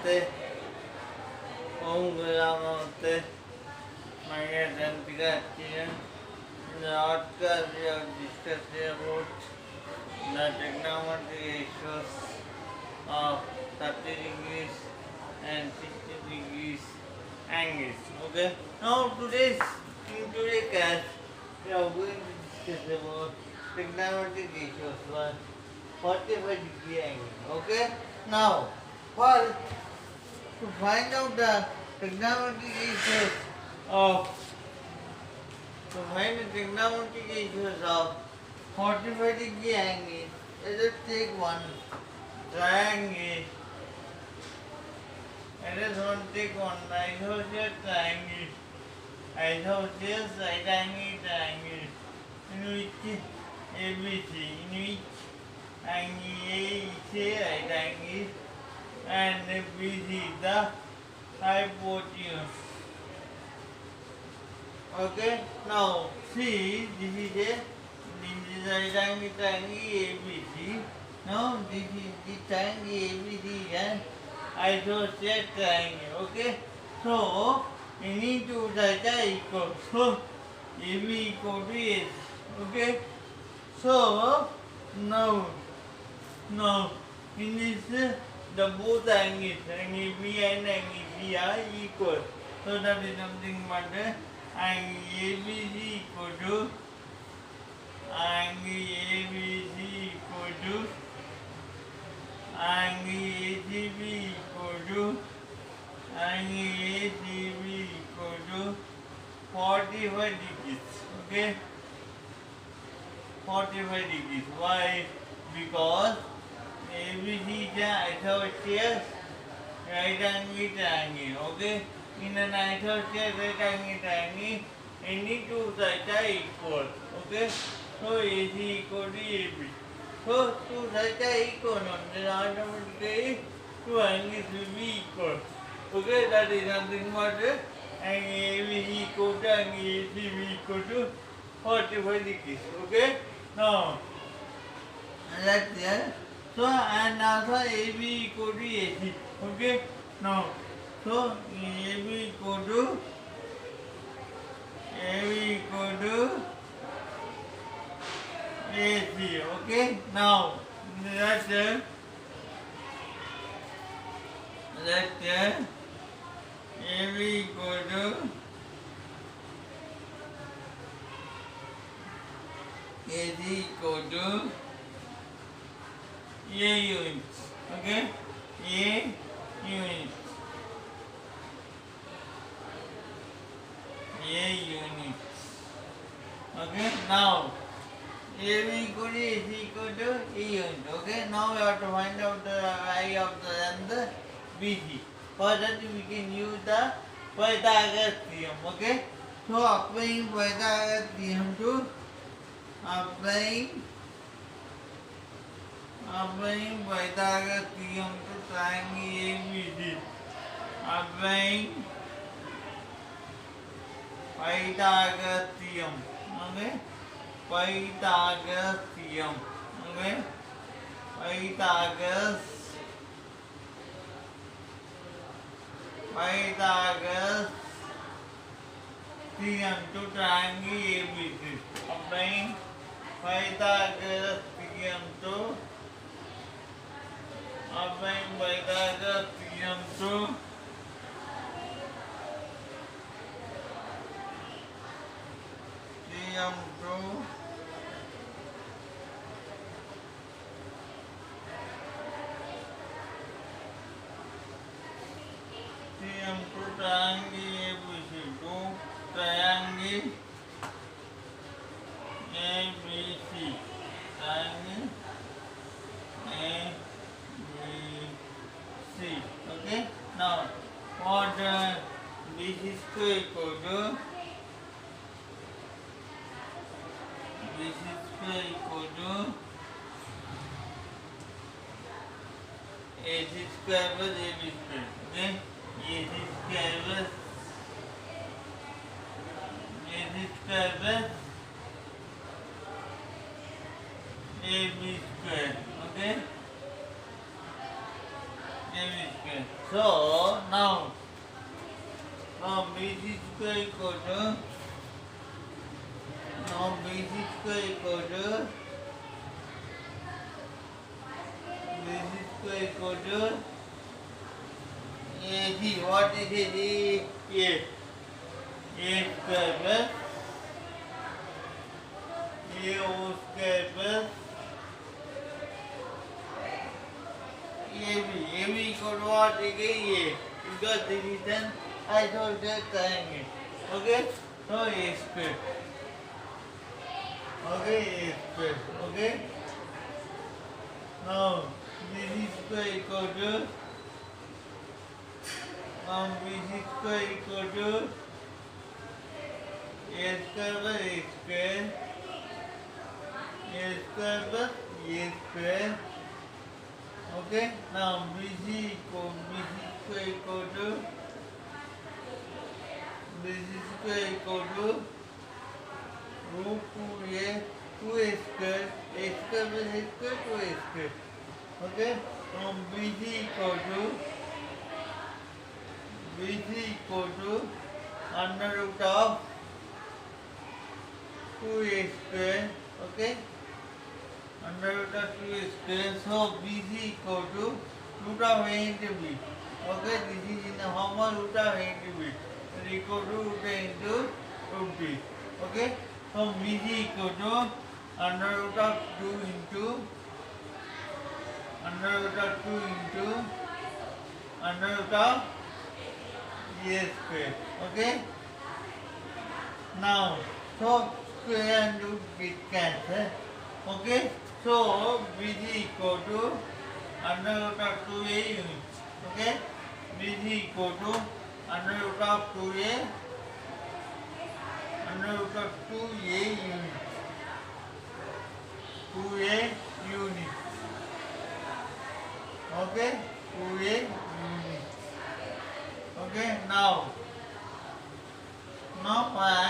Namaste, Om Guru Namaste, my Dantika here. In the podcast, we have discussed about the trigonometric ratios of 30 degrees and 60 degrees angles. Okay. Now, in today's class, we are going to discuss about trigonometric ratios for 45-degree angle. Okay. Now, to find out the trigonometric ratios of to find the trigonometric ratios of 45-degree angle, let us take one triangle. Take one isosceles triangle. Isosceles right angle triangle in which ABC, in which angle A is a right angle and BC is the hypotenuse. Okay, now see, this is right angle triangle ABC. Now this is the triangle ABC and isosceles triangle. Okay, so any two sides are equal. So AB equal to AC. Okay, so now in this the both angles, angle B and angle C are equal. So that is nothing but angle ABC equal to angle ABC equal to angle ACB equal to angle ACB equal to 45 degrees. Okay, 45 degrees. Why? Because ABC is an isosceles right angle triangle. Okay, in an isosceles right angle triangle, any two sides are equal. Okay, so AC equal to AB. So two sides are equal, then automatically two angles will be equal. Okay, that is nothing but angle ABC equal to angle ACB equal to 45 degrees. Okay, now that's there. So and also AB equal to AC. Okay, now so AB equal to AC. Okay, now that's AB equal to AC equal to A units. Okay, A units. A units. Okay, now AB equal to AC equal to A unit. Okay, now we have to find out the I of the and the BC. For that we can use the Pythagoras theorem. Okay, so applying Pythagoras theorem to applying Pythagoras theorem to triangle ABC. Applying Pythagoras theorem. Okay, Pythagoras theorem. Okay, Pythagoras theorem to triangle ABC. Applying Pythagoras theorem to triangle ABC. Triangle ABC. Okay, now what this is equal to AC square plus AB square. Okay, AC square plus AB square. Okay, AB square. So now BC square equal to BC square equal to AC. What is it? A square plus A whole square plus AB equal to what? A. Because division isolated triangle. Okay? So A square. Okay, A square. Okay? Now BC square equal to BC square equal to A square plus A square. A square plus A square. Okay? Now BC square equal to root 2A square. A square plus A square 2A square. Okay? Now BC equal to under root of 2A square. Okay? Under root of 2A square. So BC equal to root of A into B. Okay? This is in the form of root of A into B. And equal to root A into root B. Okay? So BC equal to under root of 2 into under root of A square. Okay? Now, so square and root get cancel. Okay? So BC equal to under root of 2A units. Okay? BC equal to under root of 2A units. 2A units. Okay? 2A units. Okay? Now my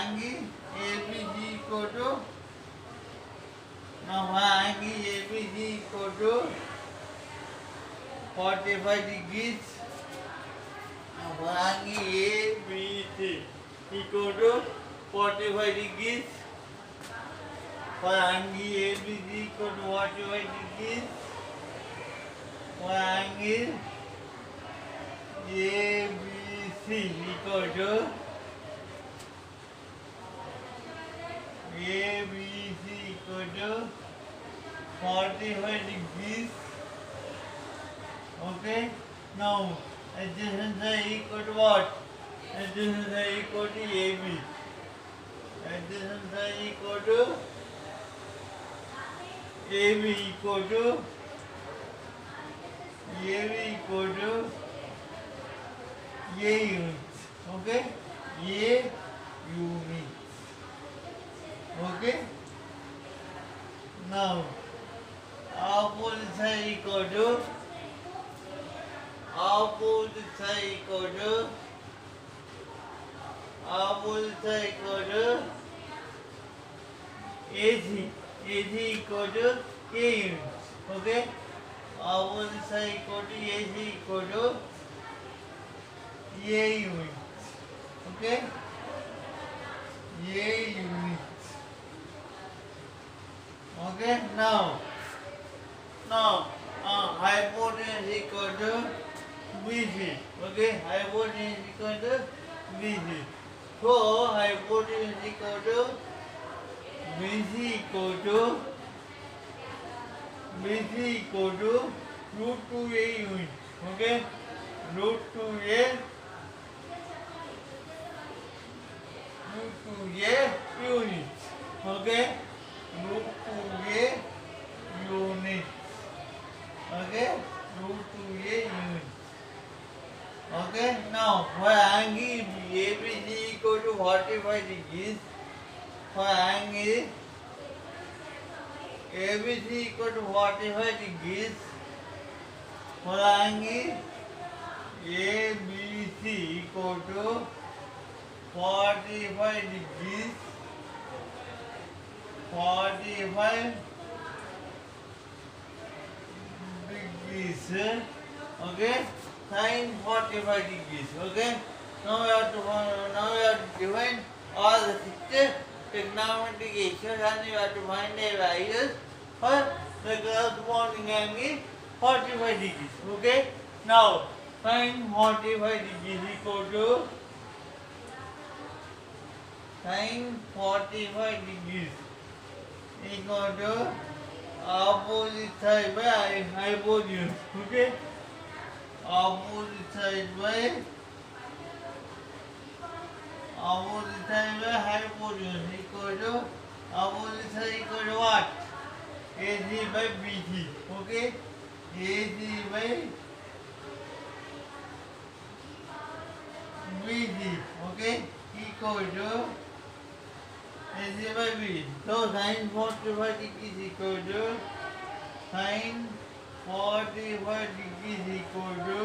angle ABC equal to 45 degrees. My angle ABC equal to 45 degrees. For angle ABC equal to 45 degrees. For angle ABC equal to 45 degrees. Okay? Now adjacent side equal to what? Adjacent side equal to AB. Adjacent side equal to AB equal to A units. Okay? A units. Okay? Now opposite side equal to AC equal to A units. Okay? Opposite side equal to AC equal to A units. Okay? A units. Okay? Now hypotenuse equal to BC. Okay? Hypotenuse equal to BC. So hypotenuse equal to BC equal to root 2A units. Okay? Root 2A units. Okay? Root 2A units. Okay? Root 2A units. Okay? Now, for angle ABC equal to 45 degrees, for angle ABC equal to 45 degrees, for angle ABC equal to 45 degrees, 45 degrees. Okay? sin 45 degrees. Okay. Now we have to define all the six trigonometric ratios and you have to find the values for the corresponding angle 45 degrees. Okay. Now sin 45 degrees equal to sin 45 degrees equal to opposite side by hypotenuse. Okay. Opposite side by hypotenuse equal to opposite side equal to what? AC by BC. Okay. AC by BC. Okay. Equal to AC by BC. So sin 45 degrees equal to sin 45 degrees equal to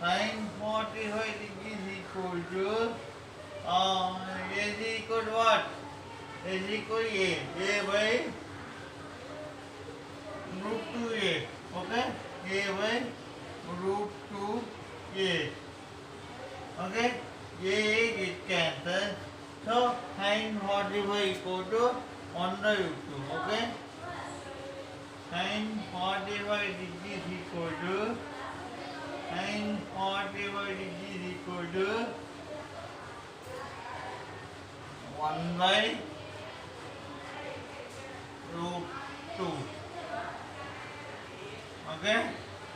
sin 45 degrees equal to is equal to what? Is equal to A by root 2A. Okay? A by root 2A. Okay? A it cancels. So sin 45 equal to 1 by root 2. Okay? Sin 45 degrees equal to sin 45 degrees equal to 1 by root 2. Okay?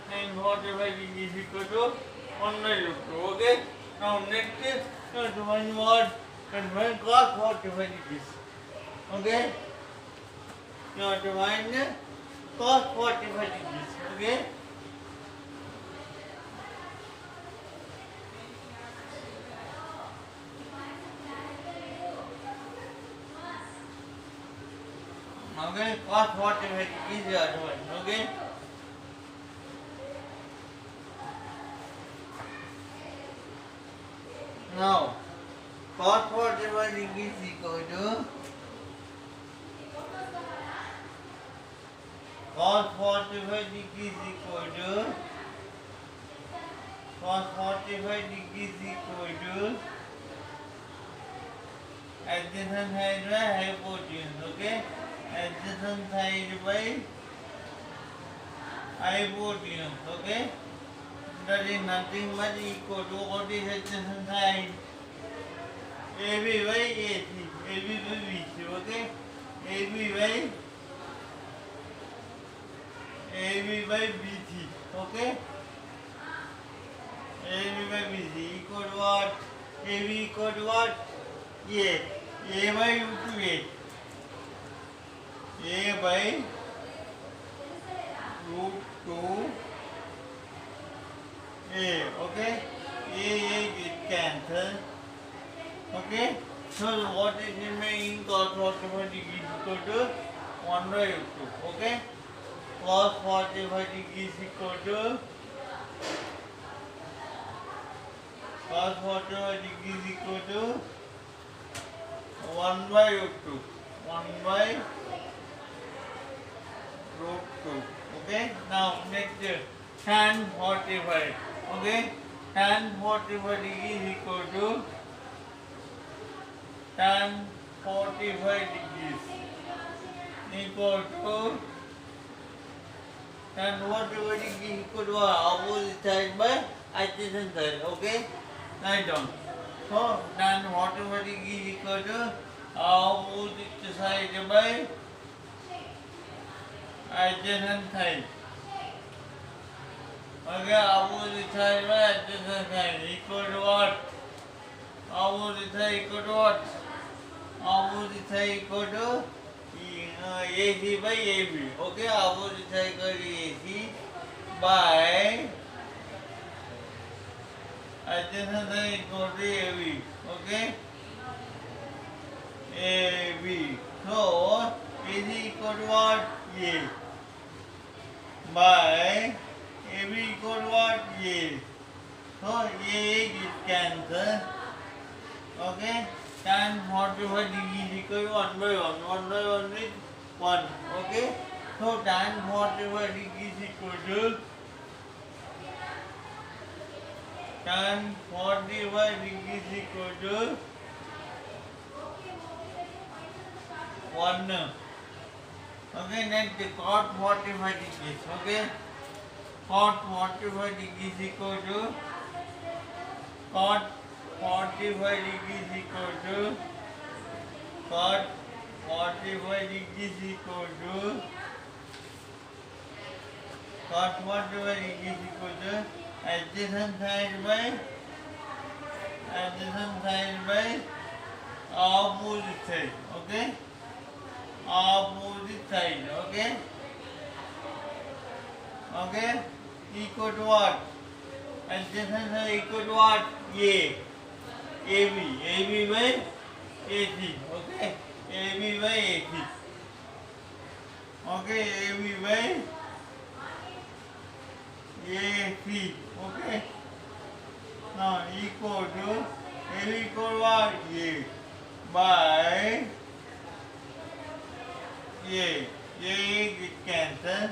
Sin 45 degrees equal to 1 by root 2. Okay? Now next is you have to find what? You have to find cos 45 degrees. Okay? You have to find cos 45 degrees. Okay? Okay, cos 45 degrees you have to find. Okay? Now, cos 45 degrees equal to cos 45 degrees equal to cos 45 degrees equal to adjacent side by hypotenuse. Okay? Adjacent side by hypotenuse. Okay? That is nothing but equal to what is adjacent side? AB by AC. AB by BC. Okay? AB by BC. Okay? AB by BC equal to what? AB equal to what? A. A by root 2A. A by root 2A. Okay? A it cancels. Okay? So what is remaining? Cos 45 degrees equal to 1 by root 2. Okay? Cos 45 degrees equal to cos 45 degrees equal to 1 by root 2. 1 by root 2. Okay? Now next tan 45. Okay? Tan 45 degrees equal to tan 45 degrees equal to tan 45 degrees equal to opposite side by adjacent side. Okay? Write down. So tan 45 degrees equal to opposite side by adjacent side. Okay, opposite side by adjacent side equal to what? Opposite side equal to what? Opposite side equal to AC by AB. Okay, opposite side equal to AC by adjacent side equal to AB. Okay? AB. So, AC equal to what? A. By AB equal to what? A. So, A is cancel. Okay? Tan 45 degrees equal to 1 by 1. 1 by 1 is 1. Okay? So, tan 45 degrees equal to tan 45 degrees equal to 1. Okay, next cot 45 degrees. Okay, cot 45 degrees equal to cot 45 degrees equal to cot 45 degrees equal to cot 45 degrees equal to adjacent side by opposite side. Okay, opposite side. Okay, okay, equal to what? Adjacent side equal to what? AB by AC. Okay, AB by AC. Okay, AB by AC. Okay, now equal to AB equal to what? A by A. A is cancel.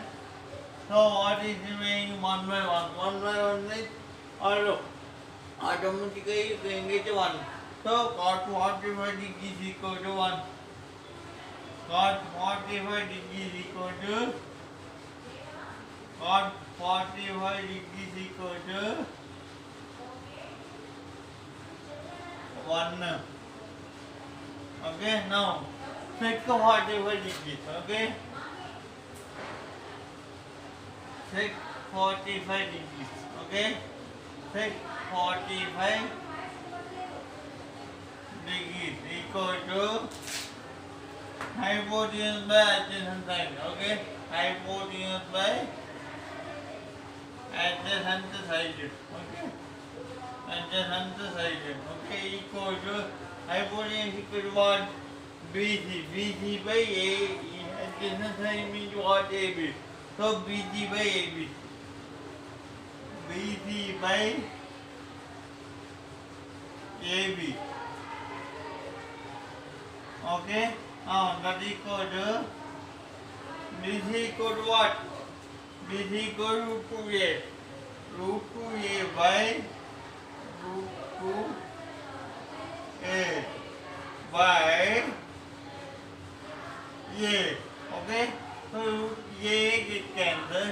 So what is remaining? 1 by 1. 1 by 1 means automatically you can get 1. So cot 45 degrees equal to 1. Cot 45 degrees equal to cot 45 degrees equal to 1. Okay, now sec 45 degrees. Okay, sec 45 degrees. Okay, sec 45 degrees equal to hypotenuse by adjacent side. Okay, hypotenuse by adjacent side. Okay, adjacent side. Okay, equal to hypotenuse equal to what? BC. BC by A. Adjacent side means what? AB. So BC by AB. BC by AB. Okay, now that equal to BC equal to what? BC equal to 2A. Root 2A by root 2A by A. Okay, so root A is cancel.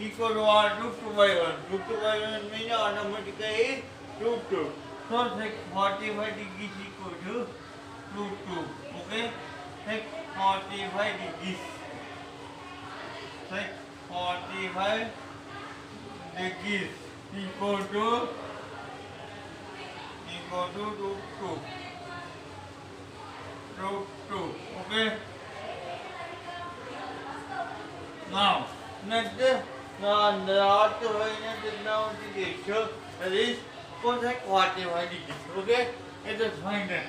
Equal to what? Root 2 by 1. Root 2 by 1 means automatically root 2. So sec 45 degrees equal to root 2. Okay, sec 45 degrees. Sec 45 degrees equal to root 2. Root 2. Okay. Now, next the last variant is now the ratio, that is cosec 45 degrees. Okay, let us find that.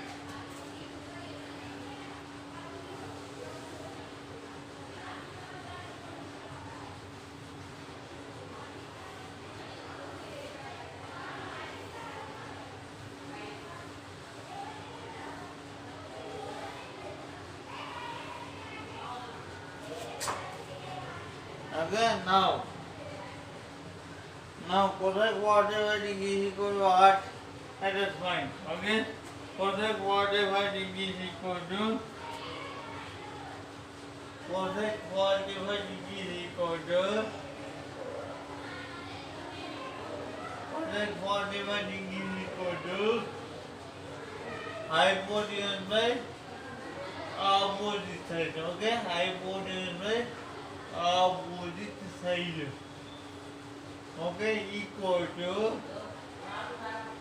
Okay, now cosec 45 degrees equal to what? Let us find. Okay, cosec 45 degrees equal to cosec 45 degrees equal to cosec 45 degrees equal to hypotenuse by opposite side. Okay, hypotenuse by opposite side. Okay, equal to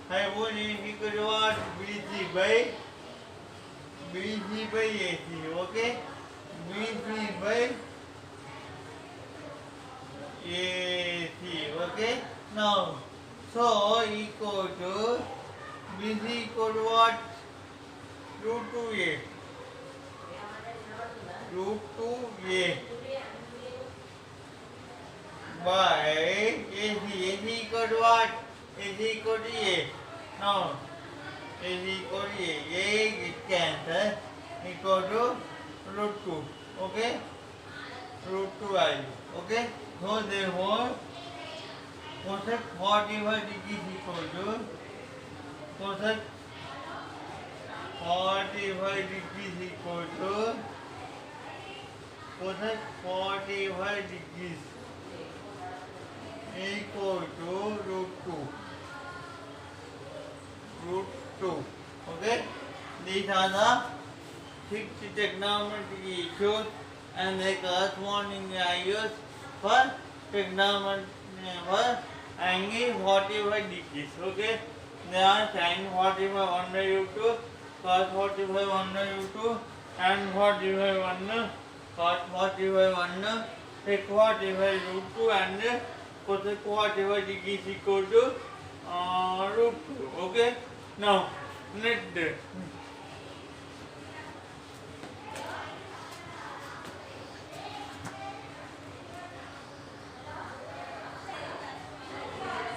hypotenuse equal to what? BC by AC. Okay, BC by AC. Okay, now so equal to BC equal to what? Root 2A. Root 2A by AC. AC equal to what? AC equal to A. Now AC equal to A. A is cancel. Equal to root 2. Okay, root 2I. Okay, so therefore cosec 45 degrees equal to cosec 45 degrees equal to cosec 45 degrees equal to root 2. Okay, these are the 6 trigonometric issues and the corresponding values for trigonometry for angle 45 degrees. Okay, they are sin 45 1 by root 2, cos 45 1 by root 2, tan 45 1, cos 45 1, sec 45 root 2 and cosec 45 degrees equal to root 2. Okay, now let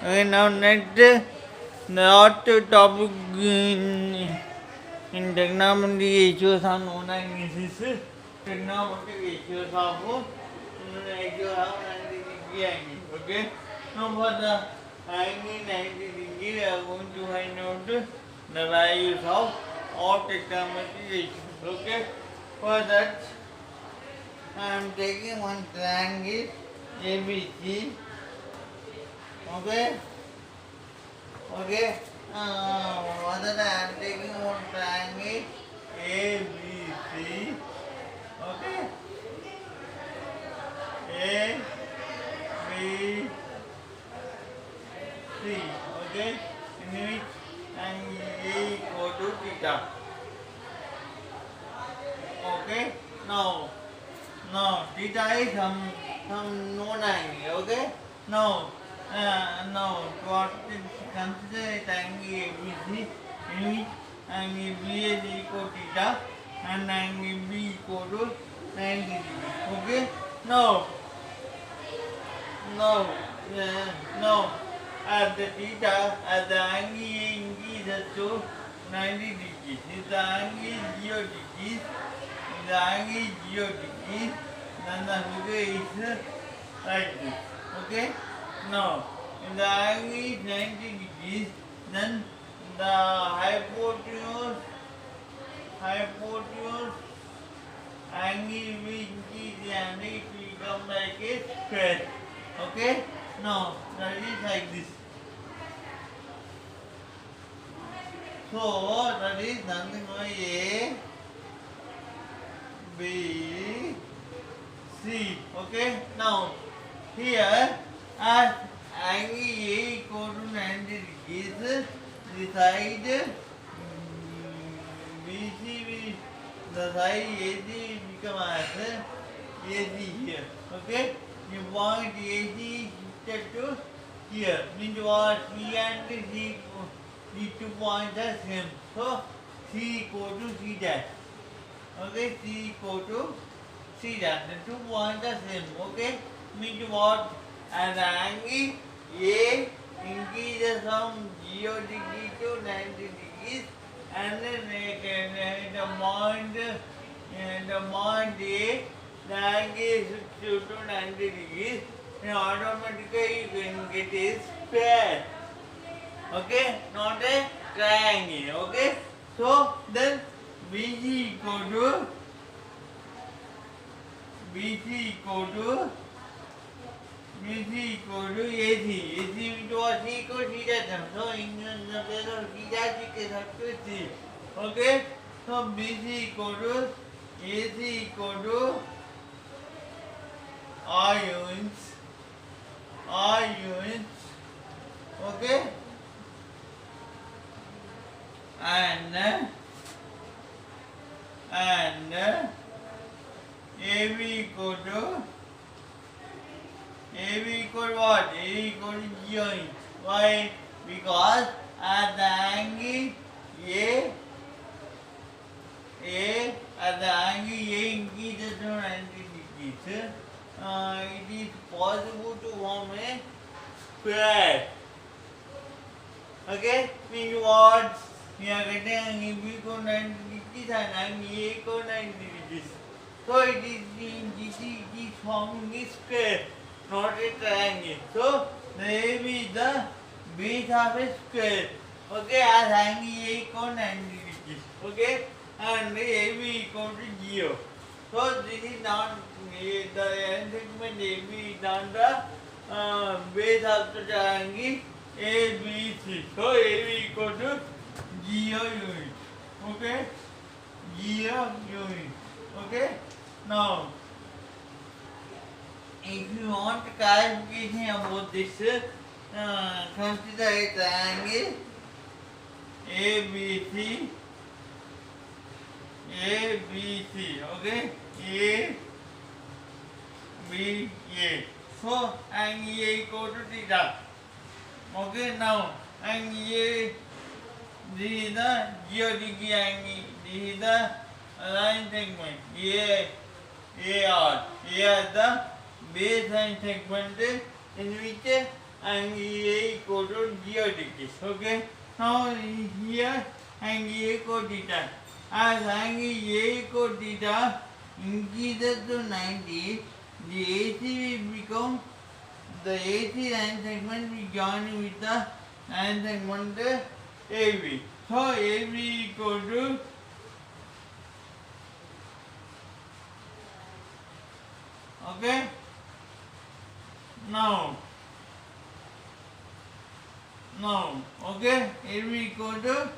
okay, now next the hot topic in trigonometry issues are known as trigonometric issues of 90 degree angle. Okay, now for the angle 90 degree we are going to find out the values of all trigonometric issues. Okay, for that I am taking one triangle ABC. Okay, what that I am taking one triangle ABC. Okay, A B C. Okay, in which angle A equal to theta. Okay, now theta is some known angle. Okay, now what is consider it angle ABC in which angle B is equal to theta and angle B equal to 90 degrees. Okay, now at the theta at the angle increases to 90 degrees. If the angle is 0 degrees, then the figure is like this. Okay, now if the angle is 90 degrees, then the hypotenuse angle will increase and it will become like a square. Okay, now that is like this. So that is nothing but A B C. Okay, now here as angle A equal to 90 degrees, the side BC the side AC will become as AC here. Okay, the point AC is shifted to here. Means what? C and C, these 2 points are same. So C equal to C dash. Okay, C equal to C dash. The 2 points are same. Okay, means what? As the angle A increases from 0 degree to 90 degrees, and then the point A, the angle is to 90 degrees, and automatically you can get a square. Okay, not a triangle. Okay, so then BC equal to AC. AC means what? C equal to C dash. So in the place of C dash you can substitute C. Okay, so BC equal to AC equal to R units. Okay, and AB equal to what? AB equal to G units. Why? Because at the angle A increases to 90 degrees, it is possible to form a square. Okay, means what? We are getting angle B equal to 90 degrees and angle A equal to 90 degrees. So it is forming a square. not a triangle. So the AB is the base of a square. Okay, as angle A equal 90 degrees. Okay, and AB equal to 0. So this is not the end segment AB is not the base of the triangle ABC. So AB equal to 0 unit. Okay, 0 unit. Okay, now if you want clarification about this, consider a triangle ABC. ABC, okay? A, B, A. So, angle A equal to theta. Okay, now, angle A, this is the 0 degree angle, this is the line segment, AR. Here is the baseline segment in which angle A equal to 0 degrees, okay? Now, here, angle A equal to theta. As angle A equal to theta increases to 90, the AC will become, the AC line segment will join with the line segment AB. So AB equal to okay. Now okay, AB equal to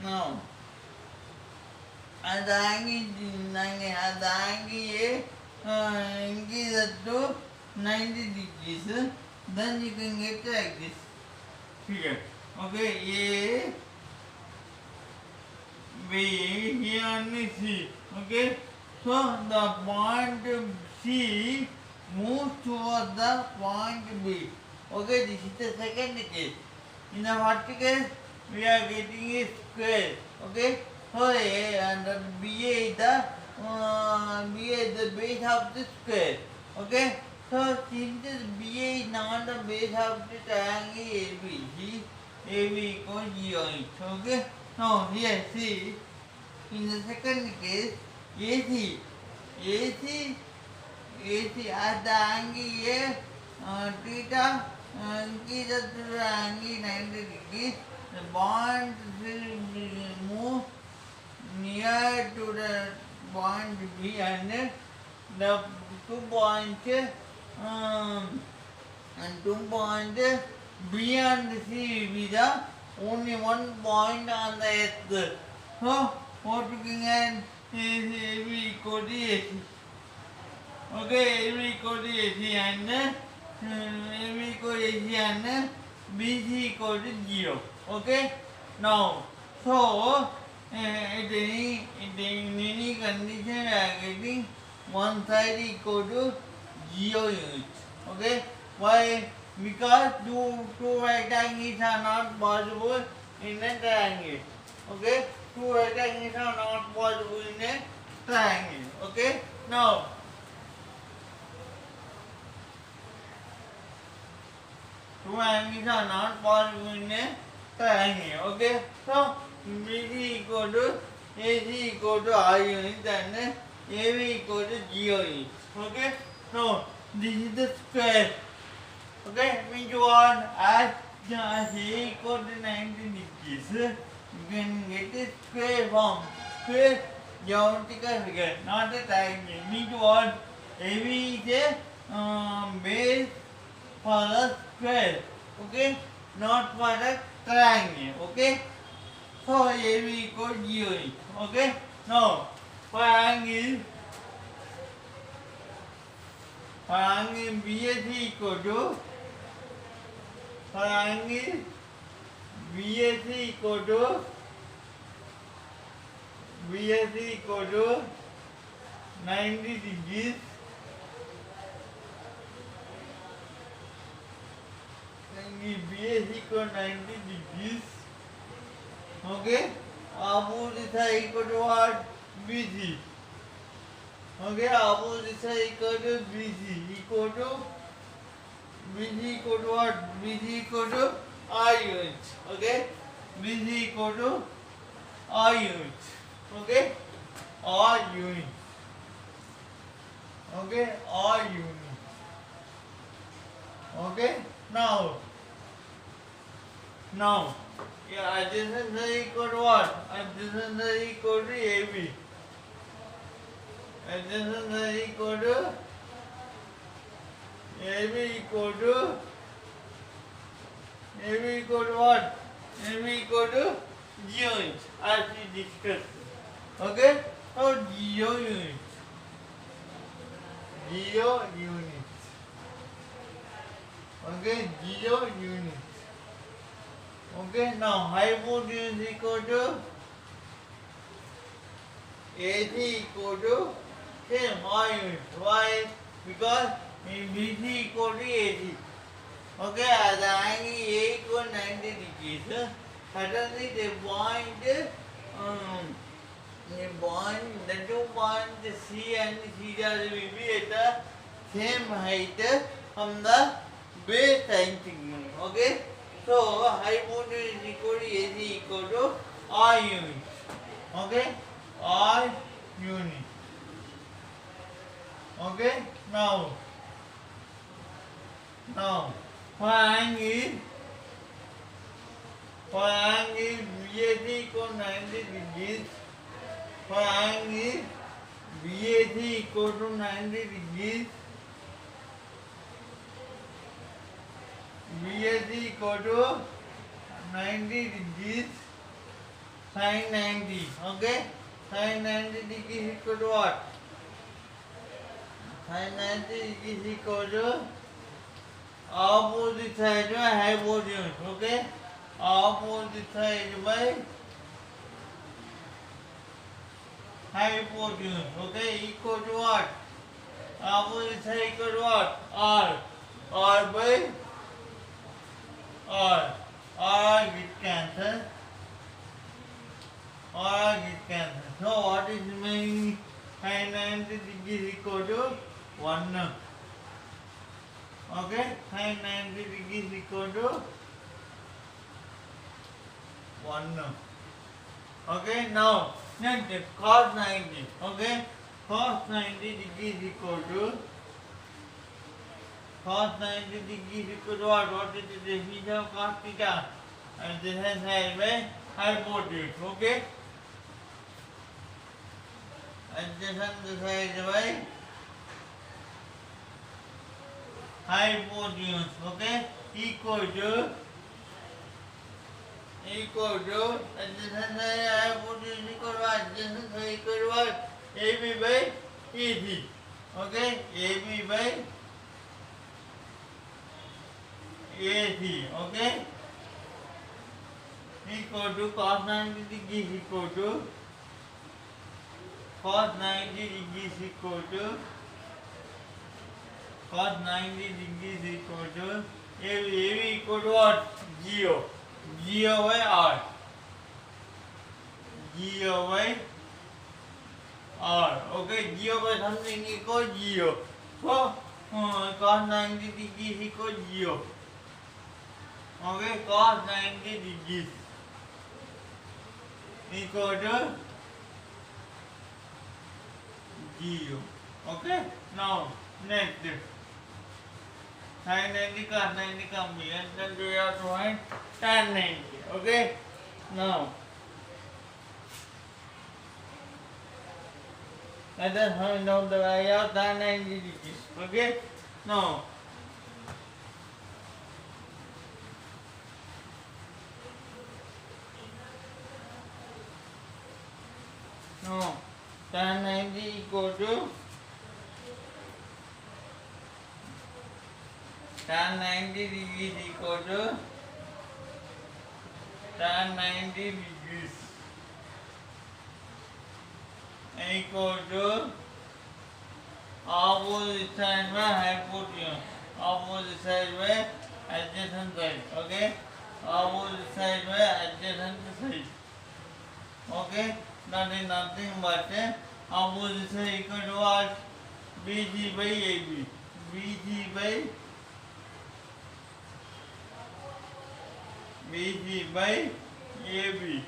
now as the angle A increases to 90 degrees, then you can get like this figure. Okay, A, B, here and C. Okay, so the point C moves towards the point B. Okay, this is the second case. In the first case, we are getting a square. Okay, so A and the BA is the base of the square. Okay, so since this BA is not the base of the triangle ABC, AB equals 0. Okay, now here see, in the second case, AC at the angle A, theta increases to the angle 90 degrees, the bond will move near to the point B and the 2 points B and C will be the only one point on the earth. So what you can add is AB equal to AC. Okay, AB equal to AC and AB equal to AC and BC equal to 0. Okay, now so in any condition we are getting one side equal to 0 units. Okay, why? Because two right angles are not possible in a triangle. Okay, two right angles are not possible in a triangle. Okay, now two angles are not possible in a triangle. Okay, so BC equal to AC equal to R units and AB equal to 0 units. Okay, now this is the square. Okay, means what? As A equal to 90 degrees, you can get a square form. Square geometrical figure, not a triangle. Means what? AB is a base for a square. Okay, not for a triangle. Okay, so AB equal to 0. Okay, now for angle BAC equal to BAC equal to 90 degrees. BAC equal to 90 degrees. Okay, opposite side equal to what? BC. Okay, opposite side equal to BC equal to what? BC equal to R units. Okay, BC equal to R units. Okay, R units. Okay, or unit. Okay, now yeah, adjacent is equal to what? Adjacent is equal to AB. Adjacent is equal to AB equal to what? AB equal to 0 units as we discussed. Okay? So 0 units. 0 units. Okay? 0 units. Okay? Now hypotenuse is equal to AC equal to same all units. Why? Because in BC equal to AC. Okay, as the angle A equal 90 degrees, suddenly the two points C and C will be at the same height from the base sine signal. Okay, so hypotenuse is equal to AC equal to R units. Okay, R units. Okay, now for angle BAC equal 90 degrees, for angle BAC equal to 90 degrees, BAC equal to 90 degrees, sin 90, okay? Sin 90 degrees equal to what? Sin 90 degrees equal to opposite side by hypotenuse, okay? Opposite side by hypotenuse, okay? Equal to what? Opposite side equal to what? R. R by R. R gets cancelled. R gets cancelled. So what is remaining? Sin 90 degrees equal to 1. Okay, sin 90 degrees equal to 1. Okay, now next cos 90. Okay, cos 90 degrees equal to what? What is the definition of cos theta? And this is side by hypotenuse. Okay, adjacent side by hypotenuse, okay, equal to adjacent side hypotenuse equal to what? Adjacent side equal to what? AB by EC, okay, AB by AC, okay, equal to cos 90 degrees equal to cos 90 degrees equal to cos 90 degrees equal to AB equal to what? 0. 0 by R. 0 by R. Okay, 0 by something equal 0. So, cos 90 degrees equal 0. Okay, cos 90 degrees equal to 0. Okay, now next. Sin 90 cos 90 combination, then we have to find tan 90. Okay, now let us find out the value of tan 90 degrees. Okay, now tan 90 equal to tan 90 degrees equal to tan 90 degrees equal to opposite side by hypotenuse, opposite side by adjacent side, okay, opposite side by adjacent side, okay, that is nothing but opposite side equal to what? BC by AB, BC by AB,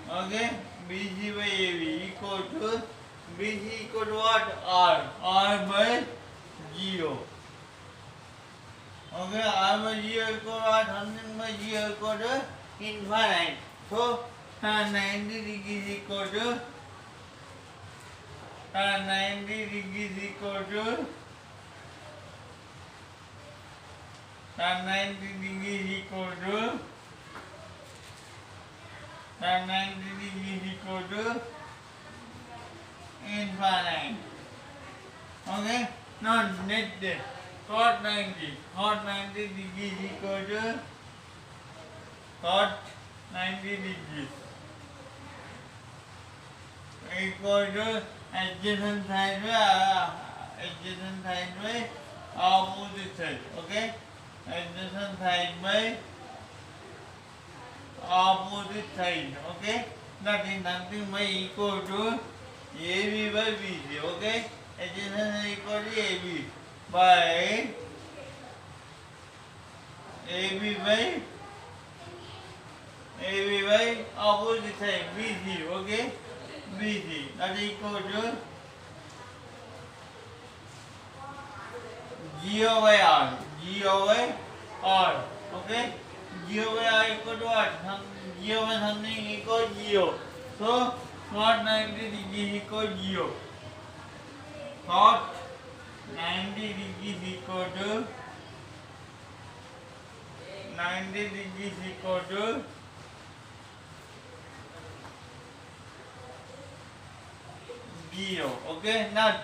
okay, BC by AB equal to BC equal to what? R. R by 0. Okay, R by 0 equal to what? Something by 0 equal to infinite. So, tan 90 degrees equal to tan 90 degrees equal to tan 90 degrees equal to tan 90 degrees equal to infinite. Okay, now next cot 90 degrees equal to cot 90 degrees equal to adjacent side by opposite side. Okay, adjacent side by opposite side. Okay, that is nothing but equal to AB by BC. Okay, adjacent is equal to AB by opposite side BC. Okay, BC that is equal to 0 by R. 0 by R. Okay, 0 by R equal to what? 0 by something equal to 0. So cot 90 degrees equal to 0. Cot 90 degrees equal to 0. Okay, now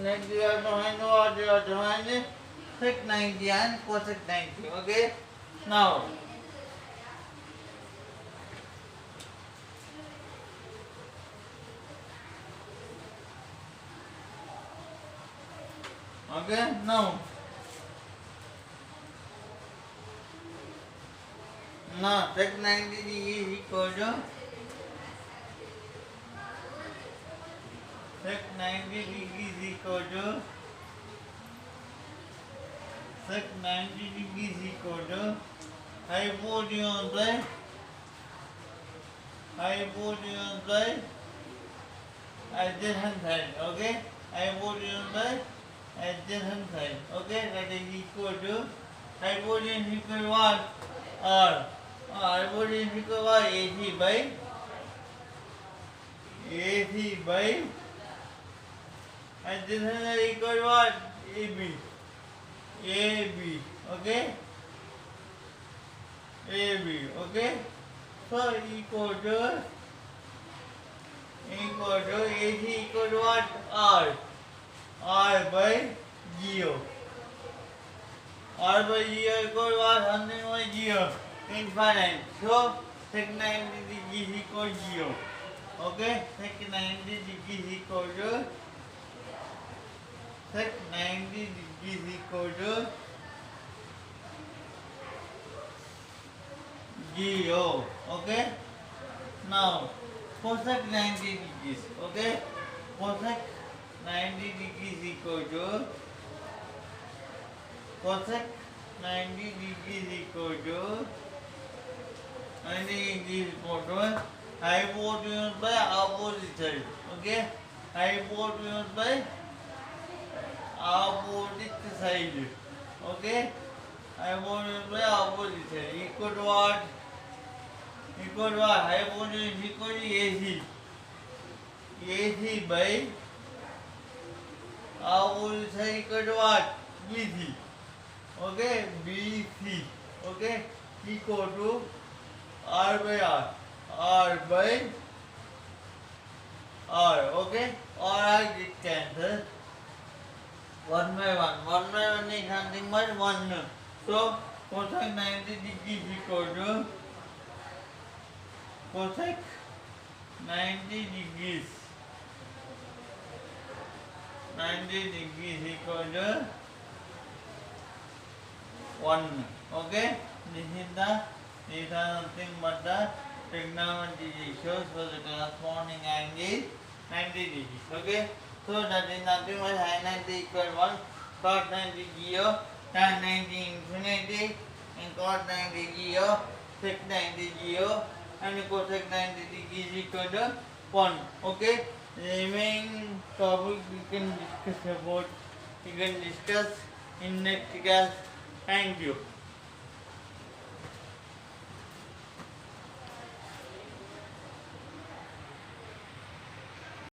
next we are to find what we are to find sec 90 and cosec 90. Okay, now now sec 90 degrees equal to sec 90 degrees equal to sec 90 degrees equal to hypotenuse by adjacent side. Okay, hypotenuse by adjacent side. Okay, that is equal to hypotenuse equal to what? R. Hypotenuse equal to what? AC by adjacent side equal to what? AB. Okay, AB. Okay, so equal to AC equal to what? R. R by 0. R by 0 equal to what? Something by 0. Infinite. So sec 90 degrees equal to 0. Okay, sec 90 degrees equal to sec 90 degrees equal to 0. Okay, now cosec 90 degrees. Okay, cosec 90 degrees equal to cosec 90 degrees equal to 90 degrees equal to hypotenuse by opposite side. Okay, hypotenuse by opposite side. Okay, hypotenuse by opposite side equal to what? Equal to what? Hypotenuse equal to AC. AC by opposite side equal to what? BC. Okay, BC. Okay, equal to R by R. R by R. Okay, or I did cancel. 1 by 1. 1 by 1 is nothing but 1. So cosec 90 degrees equal to cosec 90 degrees. 90 degrees equal to 1. Okay, these are nothing but the trigonometry ratios for the corresponding angle 90 degrees. Okay, so that is nothing but sin 90 equal 1, cos 90 0, tan 90 infinity, and cos 90 0, sec 90 0, and cosec 90 degrees equal to 1. Okay, remaining topic we can discuss about, we can discuss in next class. Thank you.